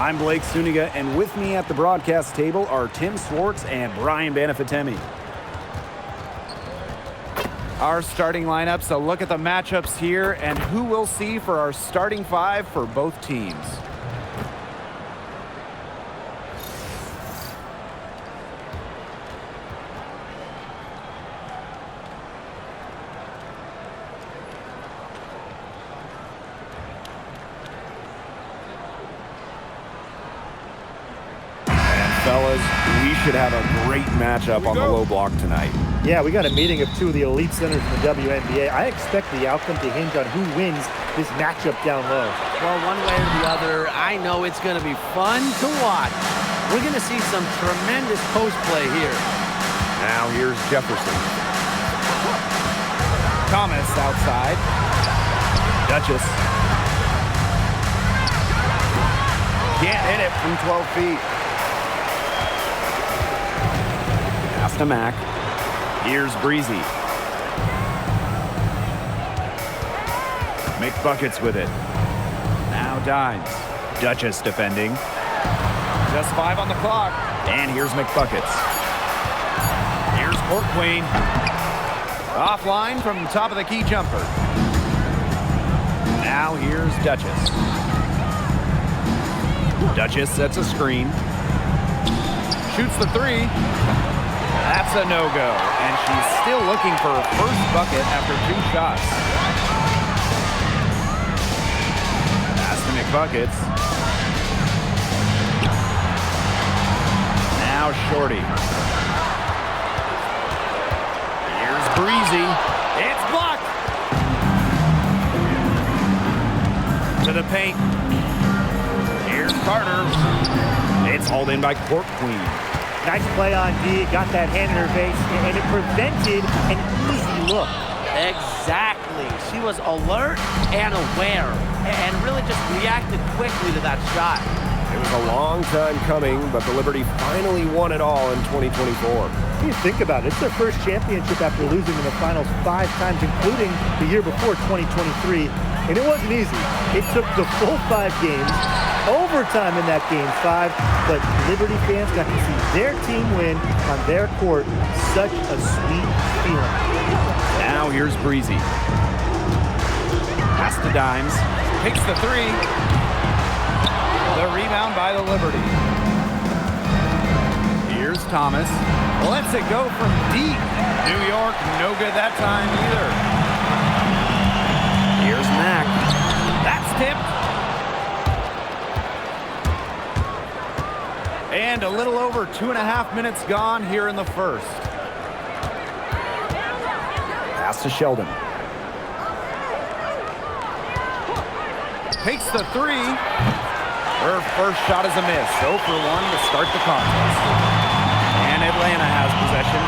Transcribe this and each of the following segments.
I'm Blake Suniga, and with me at the broadcast table are Tim Swartz and Brian Banafitemi. Our starting lineups, a look at the matchups here and who we'll see for our starting five for both teams. Fellas, we should have a great matchup on the low block tonight. Yeah, we got a meeting of two of the elite centers in the WNBA. I expect the outcome to hinge on who wins this matchup down low. Well, one way or the other, I know it's going to be fun to watch. We're going to see some tremendous post play here. Now here's Jefferson. Thomas outside. Duchess. Can't hit it from 12 feet. Pass to Mack. Here's Breezy. McBuckets with it. Now Dimes. Duchess defending. Just 5 on the clock. And here's McBuckets. Here's Court Queen. Offline from the top of the key jumper. Now here's Duchess. Duchess sets a screen. Shoots the three. That's a no-go, and she's still looking for her first bucket after 2 shots. Pass to McBuckets. Now Shorty. Here's Breezy. It's blocked. To the paint. Here's Carter. It's hauled in by Court Queen. Nice play on D, got that hand in her face, and it prevented an easy look. Exactly. She was alert and aware, and really just reacted quickly to that shot. It was a long time coming, but the Liberty finally won it all in 2024. You think about it, it's their first championship after losing in the finals 5 times, including the year before, 2023. And it wasn't easy. It took the full 5 games, overtime in that game 5, but Liberty fans got to see their team win on their court. Such a sweet feeling. Now here's Breezy. Pass to Dimes. Takes the 3. The rebound by the Liberty. Here's Thomas. Lets it go from deep. New York, no good that time either. Here's Mack. That's tipped. And a little over 2.5 minutes gone here in the first. Pass to Sheldon. Takes the 3. Her first shot is a miss. 0 for 1 to start the contest. And Atlanta has possession.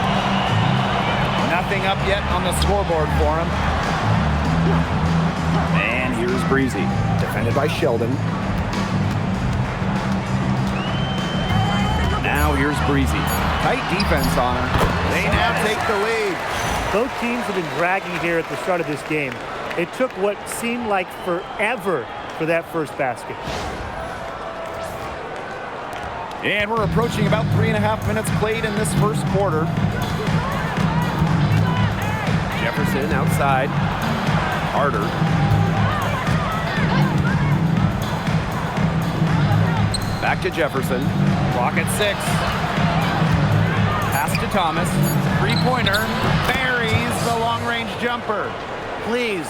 Nothing up yet on the scoreboard for him. And here's Breezy. Defended by Sheldon. Now here's Breezy. Tight defense on her. They now take the lead. Both teams have been dragging here at the start of this game. It took what seemed like forever for that first basket. And we're approaching about 3.5 minutes played in this first quarter. Jefferson outside. Carter. Back to Jefferson. Clock at 6. Pass to Thomas. 3-pointer. Buries the long-range jumper. Please,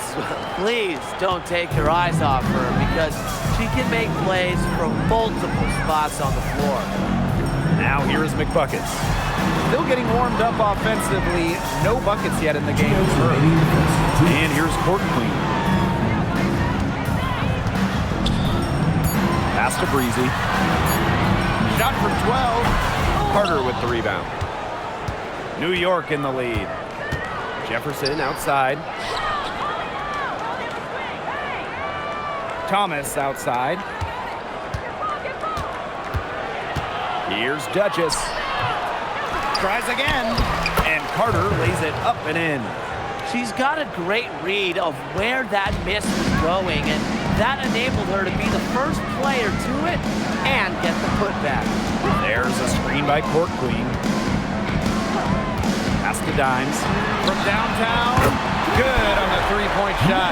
please don't take your eyes off her, because she can make plays from multiple spots on the floor. Now here is McBuckets. Still getting warmed up offensively. No buckets yet in the game. And here's Court Queen. Pass to Breezy. Shot from 12. Carter with the rebound. New York in the lead. Jefferson outside. Thomas outside. Here's Duchess. Tries again. And Carter lays it up and in. She's got a great read of where that miss was going, and that enabled her to be the first player to it and get the putback. There's a screen by Court Queen. Pass to Dimes. From downtown, good on the three-point shot.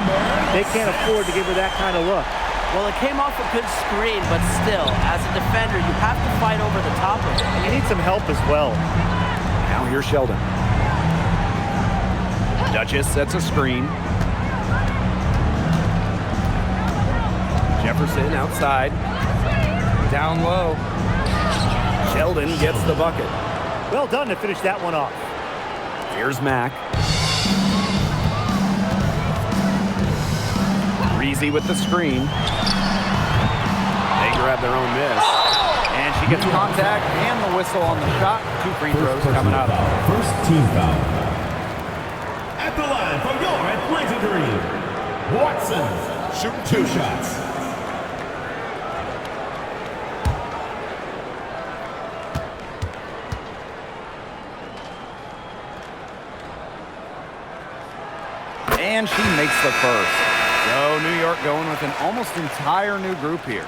They can't afford to give her that kind of look. Well, it came off a good screen, but still, as a defender, you have to fight over the top of it. You need some help as well. Now here's Sheldon. Duchess sets a screen. Jefferson outside. Down low. Sheldon gets the bucket. Well done to finish that one off. Here's Mack. Breezy with the screen. They grab their own miss. And she gets contact and the whistle on the shot. 2 free throws coming up. First team foul. At the line from your Atlanta Dream, Watson. Shooting 2 shots. And she makes the first. So New York going with an almost entire new group here.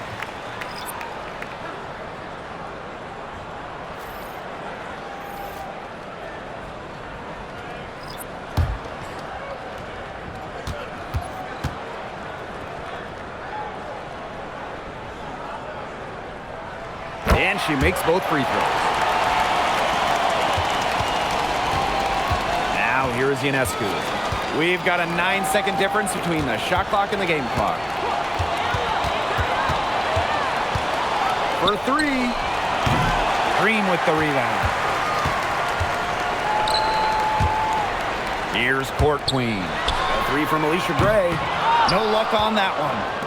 And she makes both free throws. Now here is Ionescu. We've got a 9-second difference between the shot clock and the game clock. For 3. Green with the rebound. Here's Court Queen. A 3 from Alicia Gray. No luck on that one.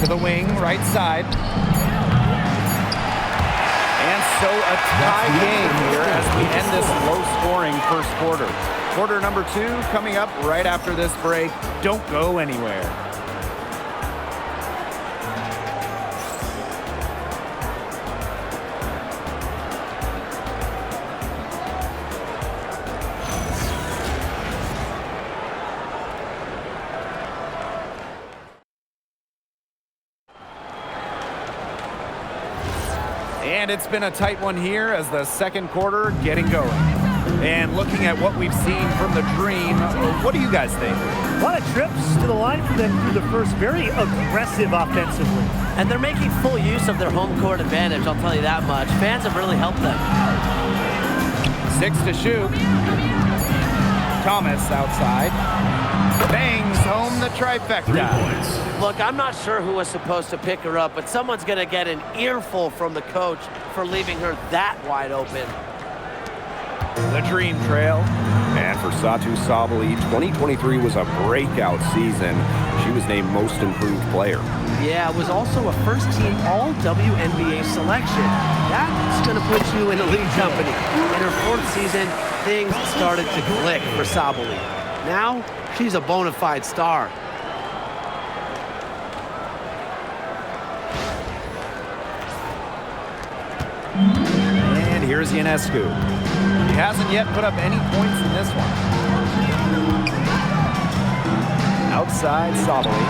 To the wing, right side. And so a tie game here as we end this low-scoring first quarter. Quarter number 2 coming up right after this break. Don't go anywhere. And it's been a tight one here as the second quarter getting going. And looking at what we've seen from the Dream, what do you guys think? A lot of trips to the line for them through the first. Very aggressive offensively. And they're making full use of their home court advantage, I'll tell you that much. Fans have really helped them. 6 to shoot. Thomas outside. Bangs home the trifecta. Look, I'm not sure who was supposed to pick her up, but someone's going to get an earful from the coach for leaving her that wide open. The Dream trail. And for Satu Sabali, 2023 was a breakout season. She was named Most Improved Player. Yeah, it was also a first-team All-WNBA selection. That's going to put you in elite company. In her 4th season, things started to click for Sabali. Now, she's a bona fide star. And here's Ionescu. He hasn't yet put up any points in this one. Outside Sabali.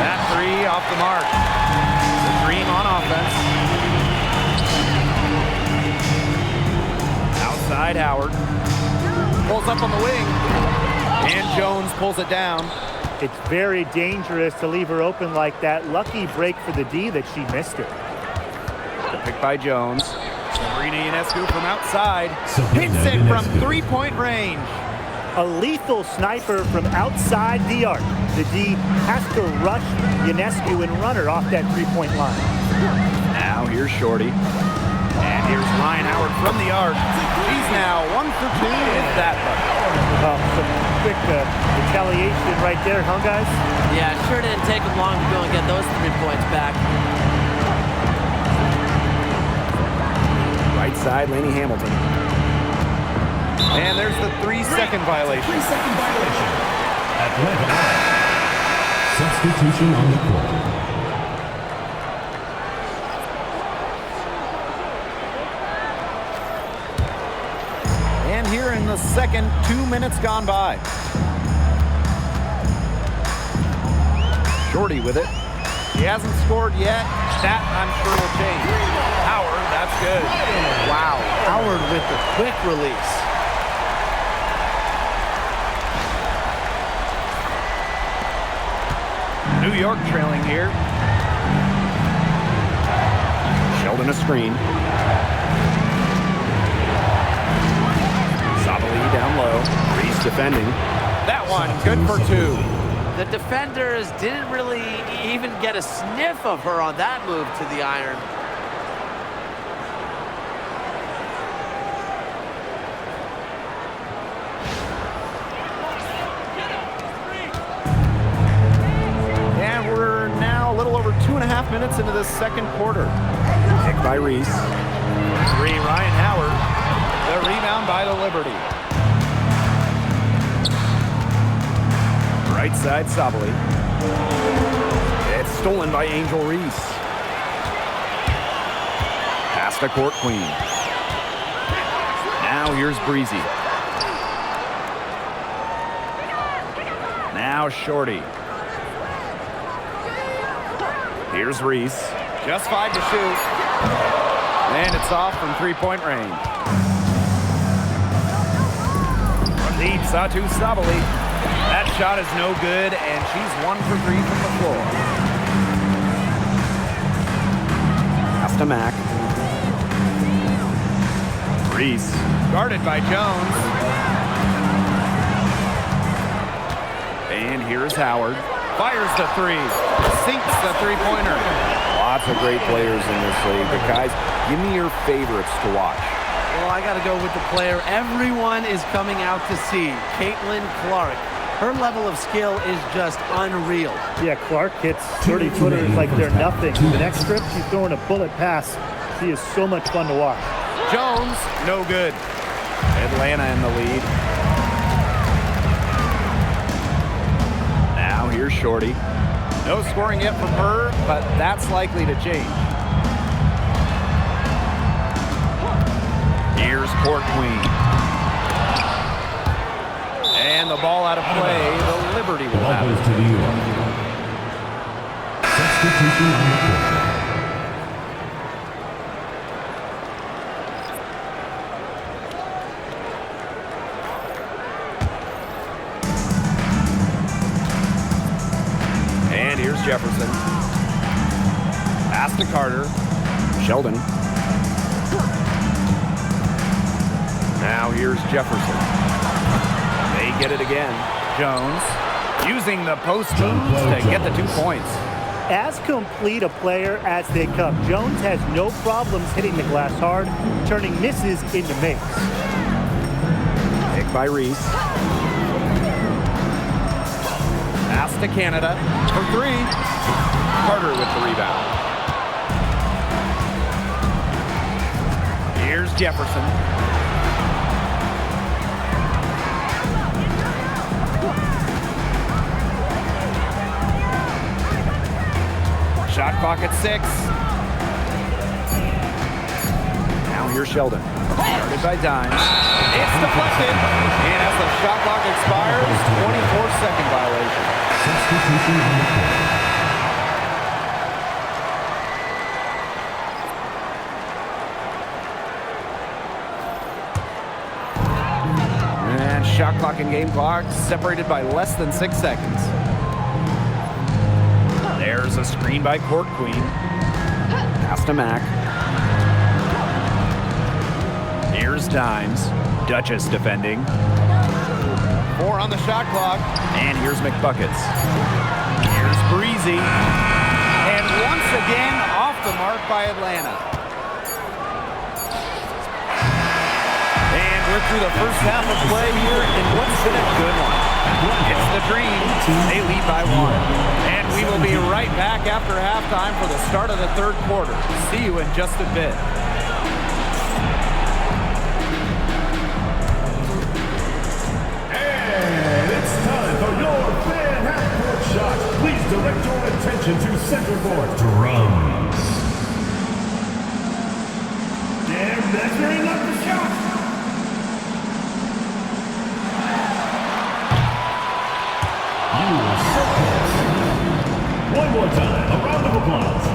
That 3 off the mark. The Dream on offense. Outside Howard. Pulls up on the wing. And Jones pulls it down. It's very dangerous to leave her open like that. Lucky break for the D that she missed it. The pick by Jones. Sabrina Ionescu from outside. Hits it from 3-point range. A lethal sniper from outside the arc. The D has to rush Ionescu and run her off that 3-point line. Now here's Shorty. And here's Ryan Howard from the arc. He's now 1 for 2 in that bucket. Oh, some quick retaliation right there, huh, guys? Yeah, it sure didn't take them long to go and get those 3 points back. Right side, Lainey Hamilton. And there's the 3-second violation. 3-second violation. Atlanta. Substitution on the court. the second, 2 minutes gone by. Shorty with it. He hasn't scored yet. That, I'm sure, will change. Howard, that's good. Wow, Howard with the quick release. New York trailing here. Sheldon a screen. Sabali down low. Reese defending. That one, good for 2. The defenders didn't really even get a sniff of her on that move to the iron. And we're now a little over 2.5 minutes into the second quarter. Pick by Reese. 3, Ryan Howard. The rebound by the Liberty. Right side, Sabali. It's stolen by Angel Reese. Pass to Court Queen. Now here's Breezy. Now Shorty. Here's Reese. Just 5 to shoot. And it's off from 3-point range. From deep, Satu Sabali. That shot is no good, and she's 1 for 3 from the floor. Pass to Mack. Reese, guarded by Jones. And here's Howard. Fires the 3. Sinks the 3-pointer. Lots of great players in this league. But guys, give me your favorites to watch. Well, I got to go with the player everyone is coming out to see, Caitlin Clark. Her level of skill is just unreal. Yeah, Clark hits 30-footers like they're nothing. The next trip, she's throwing a bullet pass. She is so much fun to watch. Jones, no good. Atlanta in the lead. Now here's Shorty. No scoring yet from her, but that's likely to change. Here's Court Queen. And the ball out of play. The Liberty will have it. To the substitution on the court. And here's Jefferson. Pass to Carter. Sheldon. Now here's Jefferson. They get it again. Jones using the post moves to get the 2 points. As complete a player as they come, Jones has no problems hitting the glass hard, turning misses into makes. Pick by Reese. Pass to Canada for 3. Carter with the rebound. Here's Jefferson. Shot clock at 6. Now here's Sheldon. Started by Dimes. It's deflected. And as the shot clock expires, 24-second violation. Substitution on the court. And shot clock and game clock separated by less than 6 seconds. There's a screen by Court Queen. Pass to Mack. Here's Dimes. Duchess defending. 4 on the shot clock. And here's McBuckets. Here's Breezy. And once again, off the mark by Atlanta. And we're through the first half of play here in what's been a good one. It's the Dream. They lead by 1. And we will be right back after halftime for the start of the third quarter. See you in just a bit. And it's time for your fan half-court shot. Please direct your attention to center court. Drums. They're measuring up the shot. One more time, a round of applause.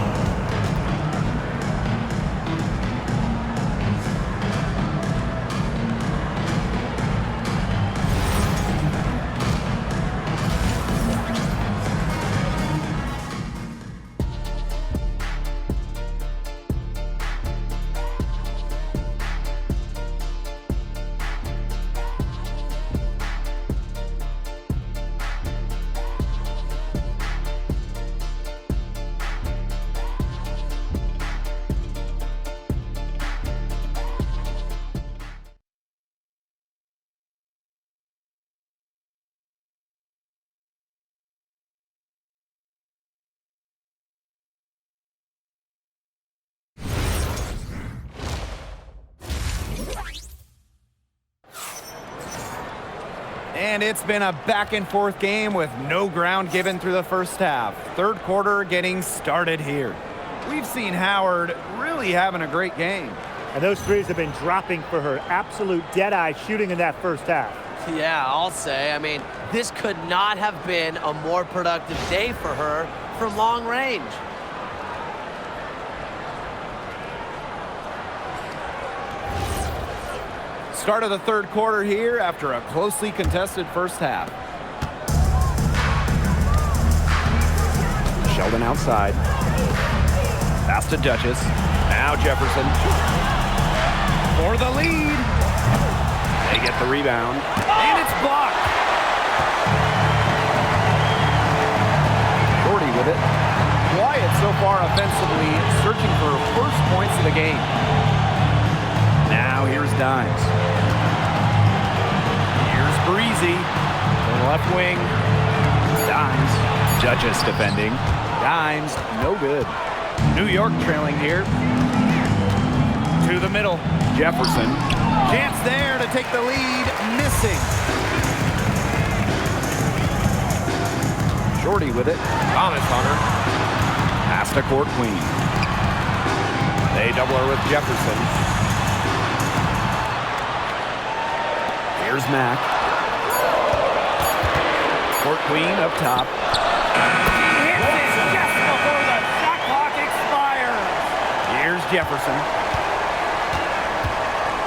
And it's been a back-and-forth game with no ground given through the first half. Third quarter getting started here. We've seen Howard really having a great game. And those threes have been dropping for her. Absolute dead-eye shooting in that first half. Yeah, I'll say. I mean, this could not have been a more productive day for her from long range. Start of the third quarter here after a closely contested first half. Sheldon outside. Pass to Duchess. Now Jefferson. For the lead. They get the rebound. And it's blocked. Shorty with it. Wyatt so far offensively searching for first points of the game. Now here's Dimes. Here's Breezy. To the left wing. Dimes. Duchess defending. Dimes. No good. New York trailing here. To the middle. Jefferson. Chance there to take the lead. Missing. Shorty with it. Thomas on her. Pass to Court Queen. They double her with Jefferson. Here's Mack. Court Queen up top. Hits it just before the shot clock expires. Here's Jefferson.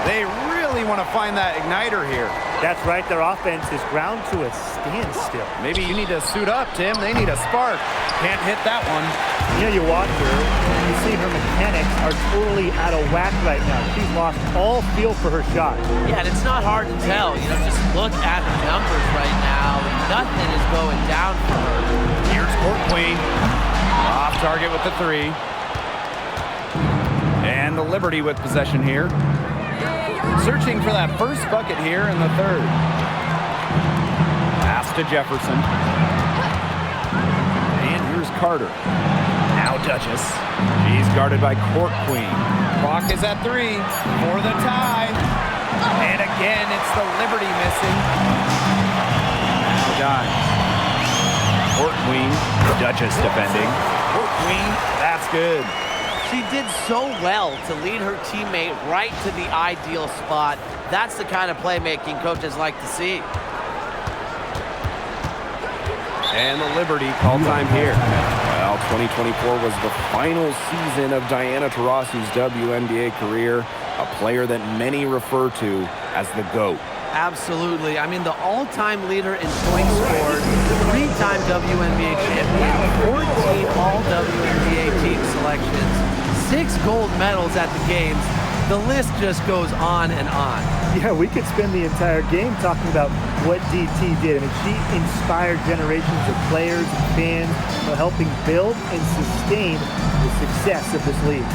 They really want to find that igniter here. That's right. Their offense is ground to a standstill. Maybe you need to suit up, Tim. They need a spark. Can't hit that one. You know, you watch her, and you see her mechanics are totally out of whack right now. She's lost all feel for her shot. Yeah, and it's not hard to tell. You know, just look at her numbers right now. Nothing is going down for her. Here's Court Queen. Off target with the three. And the Liberty with possession here. Searching for that first bucket here in the third. Pass to Jefferson. And here's Carter. Now Duchess. She's guarded by Court Queen. Clock is at 3 for the tie. And again, it's the Liberty missing. Now Dimes. Court Queen. Duchess defending. Court Queen. That's good. She did so well to lead her teammate right to the ideal spot. That's the kind of playmaking coaches like to see. And the Liberty call time here. Well, 2024 was the final season of Diana Taurasi's WNBA career, a player that many refer to as the GOAT. Absolutely. I mean, the all-time leader in points scored, 3-time WNBA champion, 14 all-WNBA team selections, 6 gold medals at the games. The list just goes on and on. Yeah, we could spend the entire game talking about what DT did. I mean, she inspired generations of players and fans by helping build and sustain the success of this league.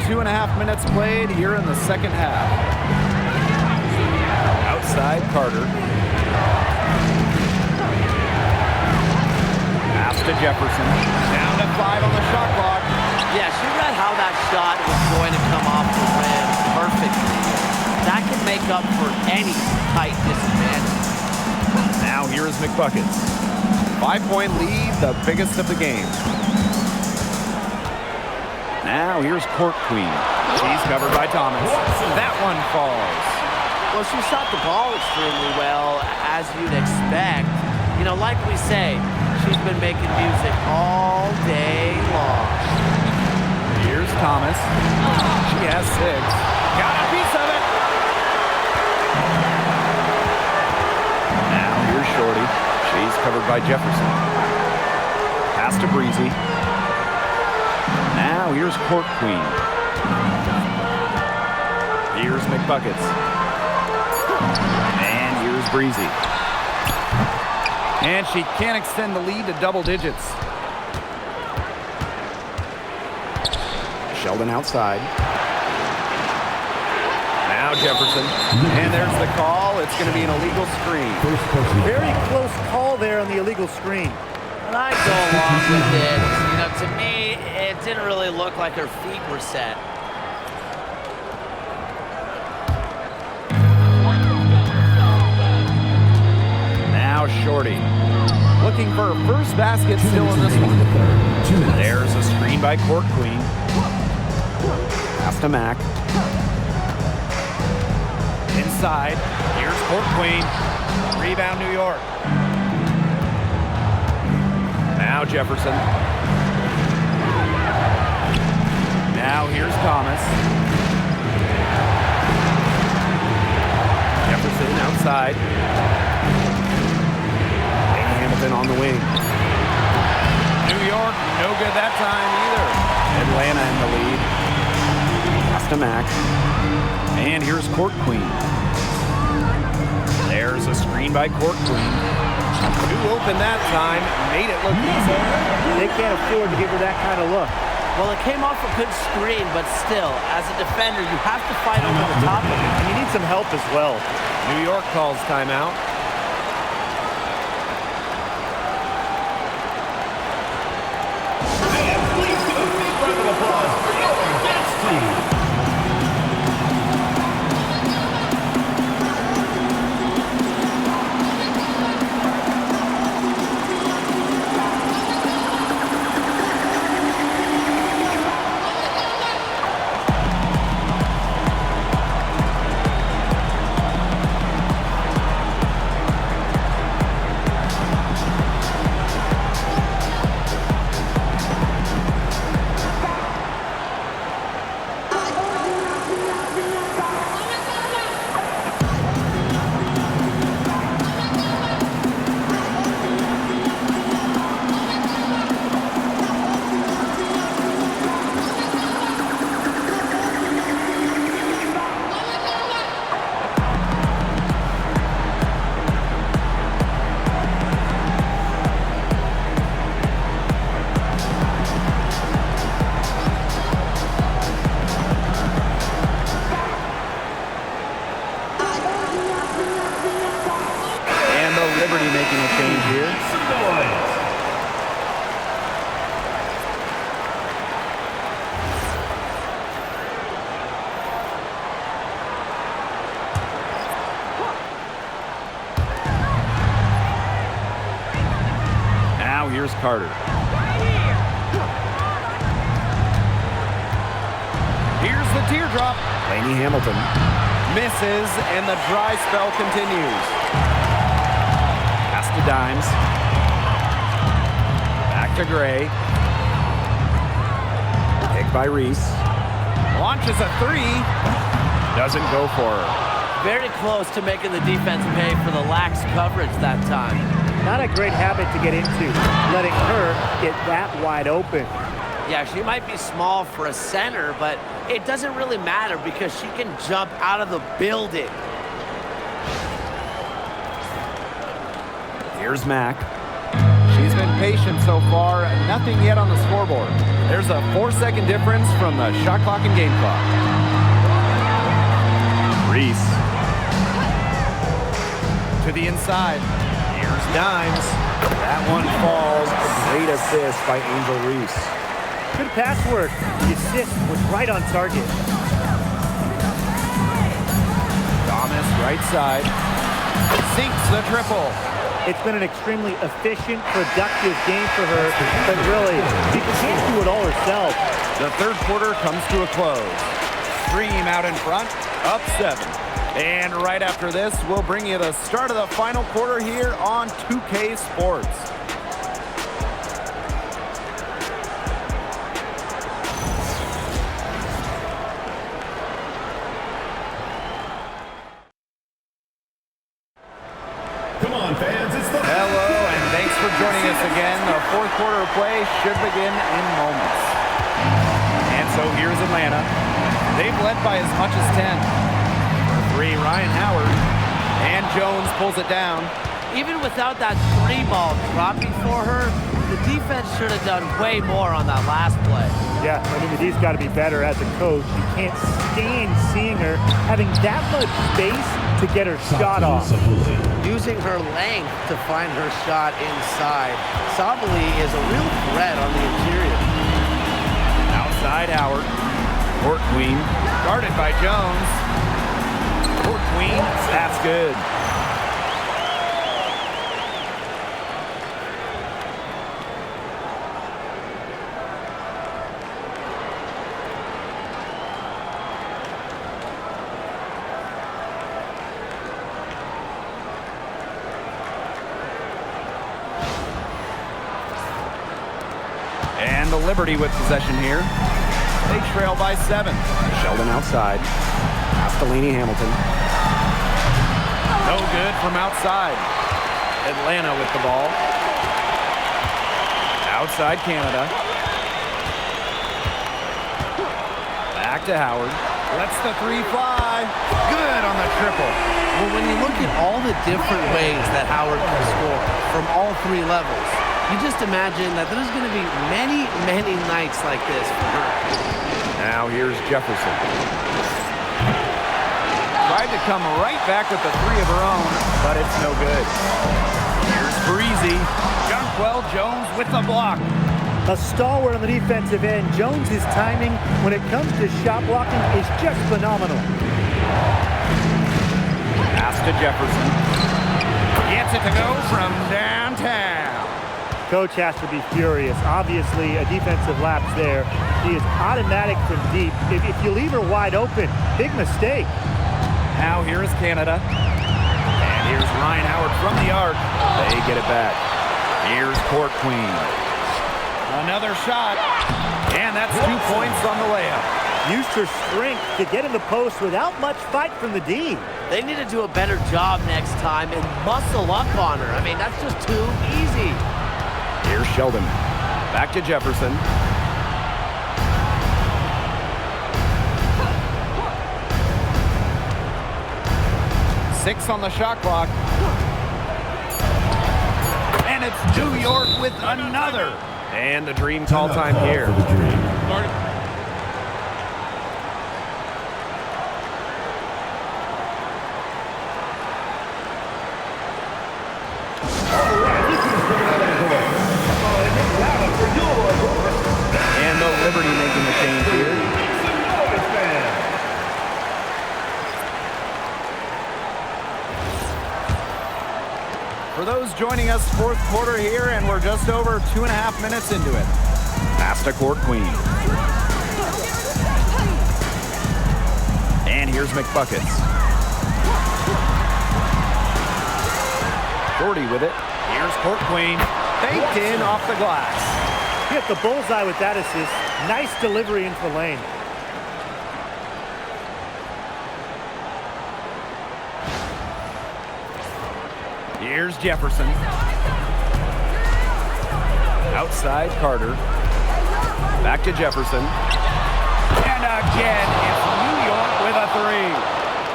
2.5 minutes played here in the second half. Outside Carter. Pass to Jefferson. Down to 5 on the shot clock. Yeah, she read how that shot was going to come off the rim perfectly. That can make up for any height disadvantage. Now here is McBuckets. 5-point lead, the biggest of the game. Now here's Court Queen. She's covered by Thomas. That one falls. Well, she shot the ball extremely well, as you'd expect. You know, like we say, she's been making music all day long. Here's Thomas. She has 6. Got a piece of it. Now here's Shorty. She's covered by Jefferson. Pass to Breezy. Now here's Court Queen. Here's McBuckets. And here's Breezy. And she can't extend the lead to double digits. Sheldon outside. Now Jefferson. And there's the call. It's going to be an illegal screen. Very close call there on the illegal screen. And I go along with it. You know, to me, it didn't really look like her feet were set. Now Shorty. Looking for her first basket still in this one. There's a screen by Court Queen. Pass to Mack. Inside. Here's Court Queen. Rebound New York. Now Jefferson. Now here's Thomas. Jefferson outside. And Hamilton on the wing. New York, no good that time either. Atlanta in the lead. Pass to Mack. And here's Court Queen. There's a screen by Court Queen. Too open that time. Made it look easy. They can't afford to give her that kind of look. Well, it came off a good screen, but still, as a defender, you have to fight over the top of it. And you need some help as well. New York calls timeout. And please give a big round of applause for your Girlz team. Liberty making a change here. Now here's Carter. Here's the teardrop. Lainey Hamilton misses, and the dry spell continues. Pass to Dimes. Back to Gray. Picked by Reese. Launches a 3. Doesn't go for her. Very close to making the defense pay for the lax coverage that time. Not a great habit to get into, letting her get that wide open. Yeah, she might be small for a center, but it doesn't really matter because she can jump out of the building. Here's Mack. She's been patient so far, nothing yet on the scoreboard. There's a 4-second difference from the shot clock and game clock. Reese. To the inside. Here's Dimes. That one falls. A great assist by Angel Reese. Good pass work. The assist was right on target. Thomas, right side. Sinks the triple. It's been an extremely efficient, productive game for her, but really, she can't do it all herself. The third quarter comes to a close. Stream out in front, up 7. And right after this, we'll bring you the start of the final quarter here on 2K Sports. Come on, fans, it's the... Hello, and thanks for joining us again. The fourth quarter of play should begin in moments. And so here's Atlanta. They've led by as much as 10. For 3, Ryan Howard. And Jones pulls it down. Even without that 3-ball dropping for her, the defense should have done way more on that last play. Yeah, I mean, he's got to be better as a coach. You can't stand seeing her having that much space to get her shot off. Using her length to find her shot inside. Sabali is a real threat on the interior. Outside Howard. Court Queen. Guarded by Jones. Court Queen. That's good. And the Liberty with possession here. They trail by 7. Sheldon outside. Pass to Laney Hamilton. No good from outside. Atlanta with the ball. Outside Canada. Back to Howard. Lets the 3 fly. Good on the triple. Well, when you look at all the different ways that Howard can score from all 3 levels, you just imagine that there's going to be many, many nights like this for her. Now here's Jefferson. Tried to come right back with the 3 of her own, but it's no good. Here's Breezy. Junkwell Jones with the block. A stalwart on the defensive end. Jones's timing when it comes to shot blocking is just phenomenal. Pass to Jefferson. Gets it to go from downtown. Coach has to be furious. Obviously, a defensive lapse there. She is automatic from deep. If you leave her wide open, big mistake. Now here's Canada. And here's Ryan Howard from the arc. They get it back. Here's Court Queen. Another shot. And that's 2 points on the layup. Used her strength to get in the post without much fight from the D. They need to do a better job next time and muscle up on her. I mean, that's just too easy. Here's Sheldon. Back to Jefferson. Six on the shot clock. And it's New York with another. And the Dream call time here. And the Liberty making the change here. For those joining us, fourth quarter here, and we're just over 2.5 minutes into it. Pass to Court Queen. And here's McBuckets. 40 with it. Here's Court Queen. Baked in off the glass. Hit the bullseye with that assist. Nice delivery into the lane. Here's Jefferson. Outside Carter. Back to Jefferson. And again, it's New York with a 3.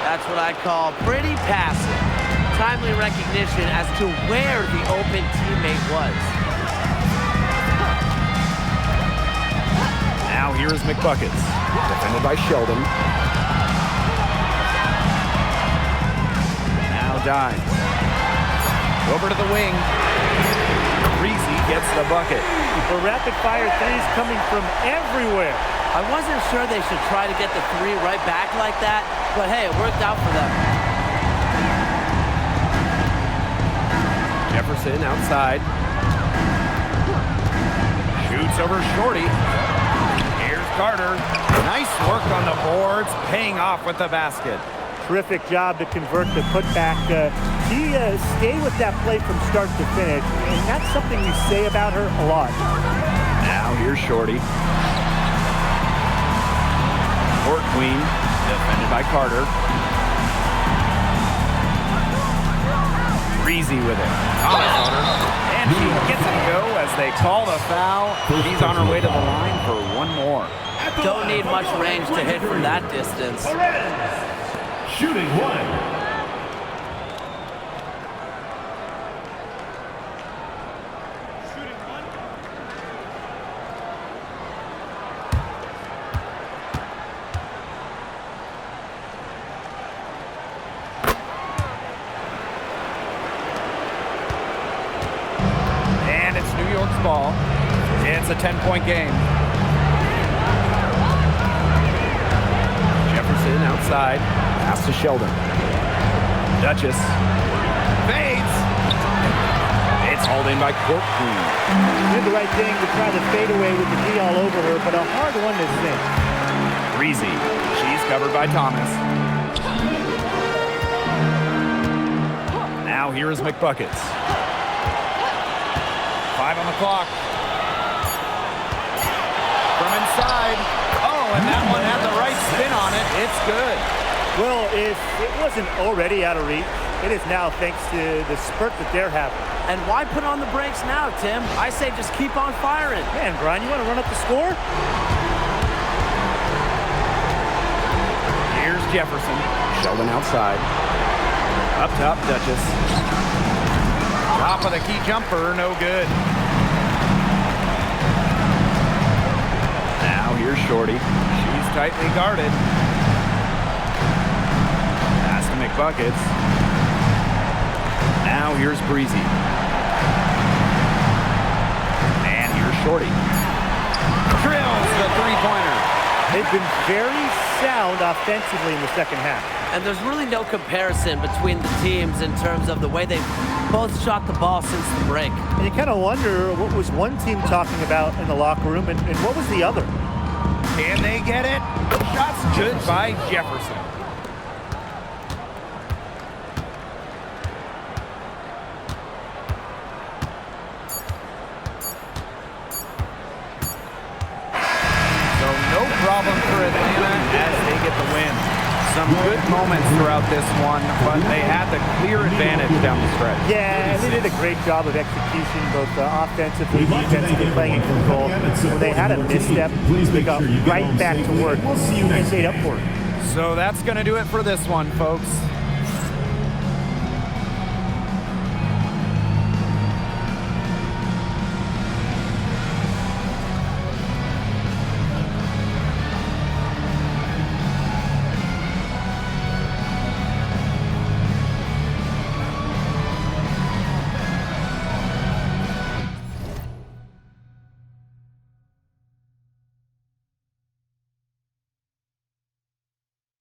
That's what I call pretty passive. Timely recognition as to where the open teammate was. Now here's McBuckets. Defended by Sheldon. Now Dimes. Over to the wing. Breezy gets the bucket. The rapid-fire threes coming from everywhere. I wasn't sure they should try to get the three right back like that, but hey, it worked out for them. Jefferson outside. Shoots over Shorty. Here's Carter. Nice work on the boards, paying off with the basket. Terrific job to convert the putback. She stayed with that play from start to finish, and that's something we say about her a lot. Now here's Shorty. Court Queen, defended by Carter. Breezy with it. Thomas on her. And she gets it go as they call the foul. She's on her way to the line for one more. Don't need much range to hit from that distance. Shooting one. And it's New York's ball. It's a 10-point game. Jefferson outside. Pass to Sheldon. Duchess fades. It's hauled in by Court Queen. Did the right thing to try to fade away with the D all over her, but a hard one to sink. Breezy. She's covered by Thomas. Now here is McBuckets. 5 on the clock. From inside. Oh, and that one had the right spin on it. It's good. Well, if it wasn't already out of reach, it is now thanks to the spurt that they're having. And why put on the brakes now, Tim? I say just keep on firing. Man, Brian, you want to run up the score? Here's Jefferson. Sheldon outside. Up top, Duchess. Top of the key jumper, no good. Now here's Shorty. She's tightly guarded. Pass to McBuckets. Now here's Breezy. And here's Shorty. Drills the three-pointer. They've been very sound offensively in the second half. And there's really no comparison between the teams in terms of the way they've both shot the ball since the break. And you kind of wonder what was one team talking about in the locker room and what was the other? Can they get it? Shots good by Jefferson. So no problem for Atlanta as they get the win. Some good moments throughout this one, but they had the clear advantage down the stretch. Yeah, they did a great job of execution, both offensively, defensively, playing in control. When they had a misstep, they got right back to work and made up for it. So that's going to do it for this one, folks.